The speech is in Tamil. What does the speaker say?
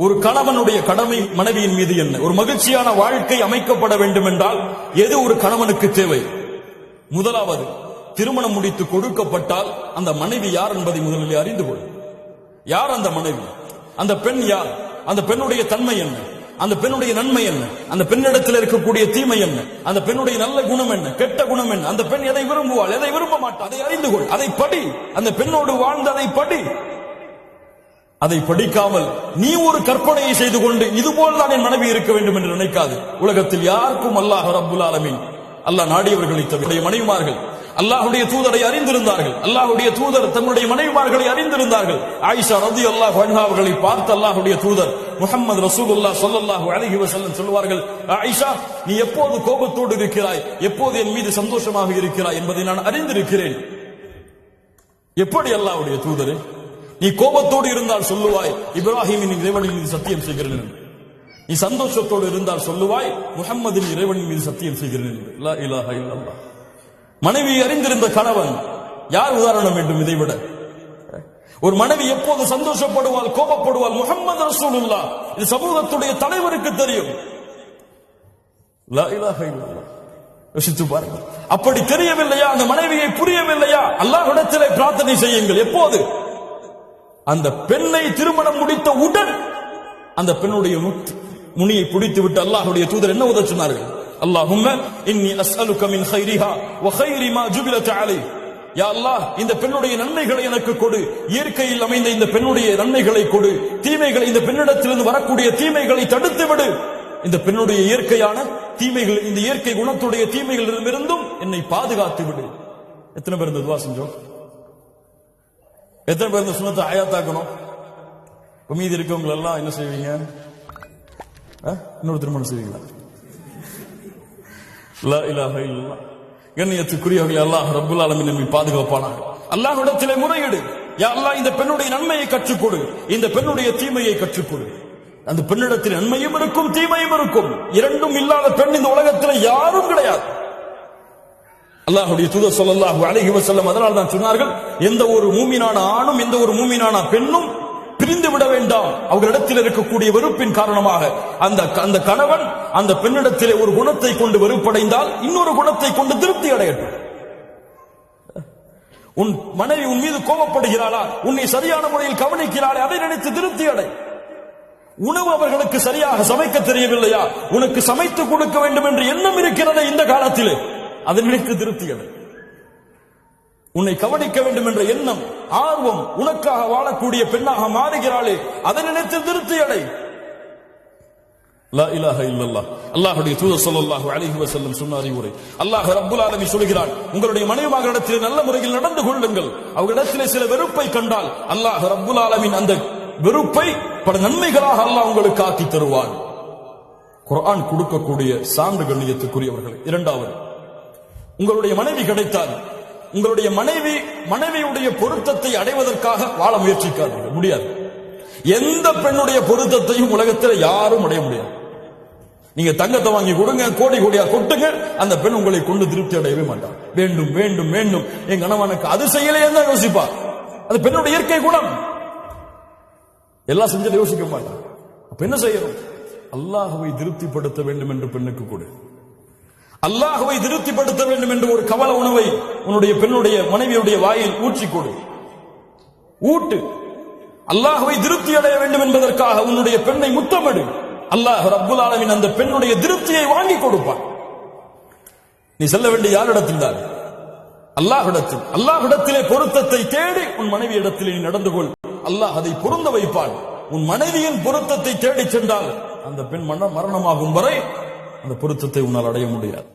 ஒரு கணவனுடைய கடமை மனைவியின் மீது என்ன? ஒரு மகிழ்ச்சியான வாழ்க்கை அமைக்கப்பட வேண்டும் என்றால் எது ஒரு கணவனுக்கு தேவை? முதலாவது, திருமணம் முடித்து கொடுக்கப்பட்டால் அந்த மனைவி யார் என்பதை முதலில் அறிந்து கொள். யார் அந்த மனைவி? அந்த பெண் யார்? அந்த பெண்ணுடைய தன்மை என்ன? அந்த பெண்ணுடைய நன்மை என்ன? அந்த பெண்ணிடத்தில் இருக்கக்கூடிய தீமை என்ன? அந்த பெண்ணுடைய நல்ல குணம் என்ன, கெட்ட குணம் என்ன? அந்த பெண் எதை விரும்புவாள், எதை விரும்ப மாட்டாள், அதை அறிந்து கொள். அதை படி. அந்த பெண்ணோடு வாழ்ந்து அதை படி. அதை படிக்காமல் நீ ஒரு கற்பனையை செய்து கொண்டு இதுபோல் தான் என் மனைவி இருக்க வேண்டும் என்று நினைக்காது. உலகத்தில் யாருக்கும் அல்லாஹ் ரப்புல் ஆலமீன், அல்லாஹ் நாடியவர்களை தவிர மனைவிமார்கள் அல்லாஹ்வுடைய தூதரை அறிந்திருந்தார்கள். அல்லாஹ்வுடைய தூதர் தங்களுடைய மனைவிமார்களை அறிந்திருந்தார்கள். ஆயிஷா ரலியல்லாஹு அன்ஹா அவர்களை பார்த்து அல்லாஹ்வுடைய தூதர் முஹம்மது ரசூலுல்லாஹ் ஸல்லல்லாஹு அலைஹி வஸல்லம் சொல்வார்கள், ஆயிஷா, நீ எப்போது கோபத்தோடு இருக்கிறாய், எப்போது என் மீது சந்தோஷமாக இருக்கிறாய் என்பதை நான் அறிந்திருக்கிறேன். எப்படி அல்லாஹ்வுடைய தூதரே, நீ கோபத்தோடு இருந்தால் சொல்லுவாய் இப்ராஹிமின் இறைவனின் மீது சத்தியம் செய்கிறேன், நீ சந்தோஷத்தோடு இருந்தால் சொல்லுவாய் முஹம்மதின் இறைவனின் மீது சத்தியம் செய்கிறேன். லா இலாஹா இல்லல்லாஹ். மனைவி அறிந்திருந்த கணவன் யார் உதாரணம் வேண்டும் இதை விட? ஒரு மனைவி எப்போது சந்தோஷப்படுவாள், கோபப்படுவாள், முஹம்மது ரசூலுல்லாஹ், இது சமூகத்துடைய தலைவருக்கு தெரியும். லா இலாஹா இல்லல்லாஹ். யோசித்து பாருங்கள். அப்படி தெரியவில்லையா? அந்த மனைவியை புரியவில்லையா? அல்லாஹ்விடத்திலே பிரார்த்தனை செய்யுங்கள். எப்போது? அந்த பெண்ணை திருமணம் முடித்த உடன் அந்த பெண்ணுடைய முனியை பிடித்து விட்டு அல்லாஹ்வுடைய தூதர் என்ன உதவ சொன்னார்கள்? அல்லாஹும்ம இன்னி அஸ்அலுக மின் கைரிஹா வ கைரி மா ஜுபிலத் அலை. யா அல்லாஹ், இந்த பெண்ணுடைய நன்மைகளை எனக்கு கொடு, இயற்கையில் அமைந்த இந்த பெண்ணுடைய நன்மைகளை கொடு, தீமைகளை, இந்த பெண்ணிடத்திலிருந்து வரக்கூடிய தீமைகளை தடுத்து விடு, இந்த பெண்ணுடைய இயற்கையான தீமைகள், இந்த இயற்கை குணத்துடைய தீமைகளிலிருந்தும் என்னை பாதுகாத்து விடு. எத்தனை பேர் இந்த துஆ செஞ்சோம்? எத்தனை பேர் இந்த சுன்னத்தை ஆயாத்தாக்கணும்? மீதி இருக்கவங்க எல்லாம் என்ன செய்வீங்க? இன்னொரு திருமணம் செய்வீங்களா? லா இலாஹா இல்லல்லாஹ். கண்ணியத்துக்குரியவர்களே, அல்லாஹ் ரப்புல் ஆலமீன் நம்மை பாதுகாப்பானாக. அல்லாஹ்விடத்திலே முறையிடு. யா அல்லாஹ், இந்த பெண்ணுடைய நன்மையை கற்றுக் கொடு, இந்த பெண்ணுடைய தீமையை கற்றுக் கொடு. அந்த பெண்ணிடத்தில் நன்மையும் இருக்கும், தீமையும் இருக்கும். இரண்டும் இல்லாத பெண் இந்த உலகத்தில் யாரும் கிடையாது. அல்லாஹ்வுடைய தூதர் ஸல்லல்லாஹு அலைஹி வஸல்லம் அதனால் தான் சொன்னார்கள், எந்த ஒரு மூமினான ஆணும் எந்த ஒரு மூமினான பெண்ணும் பிரிந்து விட வேண்டாம். அவர்களிடத்தில் இருக்கக்கூடிய வெறுப்பின் காரணமாக அந்த கணவன் அந்த பெண்ணிடத்திலே ஒரு குணத்தை கொண்டு வெறுப்படைந்தால் இன்னொரு குணத்தை கொண்டு திருப்தி அடையட்டும். உன் மனைவி உன் மீது கோபப்படுகிறாளா, உன்னை சரியான முறையில் கவனிக்கிறாளே, அதை நினைத்து திருப்தி அடை. உணவு அவர்களுக்கு சரியாக சமைக்க தெரியவில்லையா, உனக்கு சமைத்து கொடுக்க வேண்டும் என்று எண்ணம் இருக்கிறது இந்த காலத்திலே, அதை நினைத்து திருப்தி அடை. உன்னை கவனிக்க வேண்டும் என்ற எண்ணம், ஆர்வம், உனக்காக வாழக்கூடிய பெண்ணாக மாறுகிறாளே, அதை நினைத்து திருப்தி அடை. லா இலாஹா இல்லல்லாஹ். அல்லாஹ்வுடைய தூதர் ஸல்லல்லாஹு அலைஹி வஸல்லம் சொன்ன அறிவுரை. அல்லாஹ் ரப்புல் ஆலமீன் சொல்கிறான், உங்களுடைய மனைவிமார்களிடத்தில் நல்ல முறையில் நடந்து கொள்ளுங்கள். அவர்களிடத்தில் சில வெறுப்பை கண்டால் அல்லாஹ் ரப்புல் ஆலமீன் அந்த வெறுப்பை பல நன்மைகளாக அல்லாஹ் உங்களுக்கு ஆக்கி தருவான். குர்ஆன் கொடுக்கக்கூடிய சான்று கண்ணியத்துக்குரியவர்களே. இரண்டாவது, உங்களுடைய மனைவி கிடைத்தால் உங்களுடைய மனைவியுடைய பொருத்தத்தை அடைவதற்காக வாழ முயற்சிக்காதீர்கள். முடியாது. எந்த பெண்ணுடைய பொருத்தத்தையும் உலகத்தில் யாரும் அடைய முடியாது. நீங்க தங்கத்தை வாங்கி கொடுங்க, கோடி கோடியா கொட்டுங்க, அந்த பெண் உங்களை கொண்டு திருப்தி அடையவே மாட்டார். வேண்டும் வேண்டும் வேண்டும், என் கணவனுக்கு அது செய்யலையே தான் யோசிப்பா. அது பெண்ணுடைய இயற்கை குணம். எல்லாம் செஞ்சதை யோசிக்க மாட்டார். அப்ப என்ன செய்யணும்? அல்லாஹ்வை திருப்திப்படுத்த வேண்டும் என்று பெண்ணுக்கு கொடு. அல்லாஹ்வை திருப்திப்படுத்த வேண்டும் என்று ஒரு கவல உணவை உன்னுடைய பெண்ணுடைய மனைவியுடைய வாயில் ஊற்றி கொடு. ஊட்டு. அல்லாஹ்வை திருப்தி அடைய வேண்டும் என்பதற்காக உன்னுடைய பெண்ணை முத்தமிடு. அல்லாஹ் ரப்புல் ஆலமீன் அந்த பெண்ணுடைய திருப்தியை வாங்கி கொடுப்பான். நீ செல்ல வேண்டிய யாரிடத்தில் தான்? அல்லாஹ்விடத்தில். அல்லாஹ்விடத்திலே பொருத்தத்தை தேடி உன் மனைவி இடத்திலே நீ நடந்து கொள். அல்லாஹ் அதை பொருந்த வைப்பான். உன் மனைவியின் பொருத்தத்தை தேடி சென்றால் அந்த பெண் மரணமாகும் வரை அந்த பொருத்தத்தை உன்னால் அடைய முடியாது.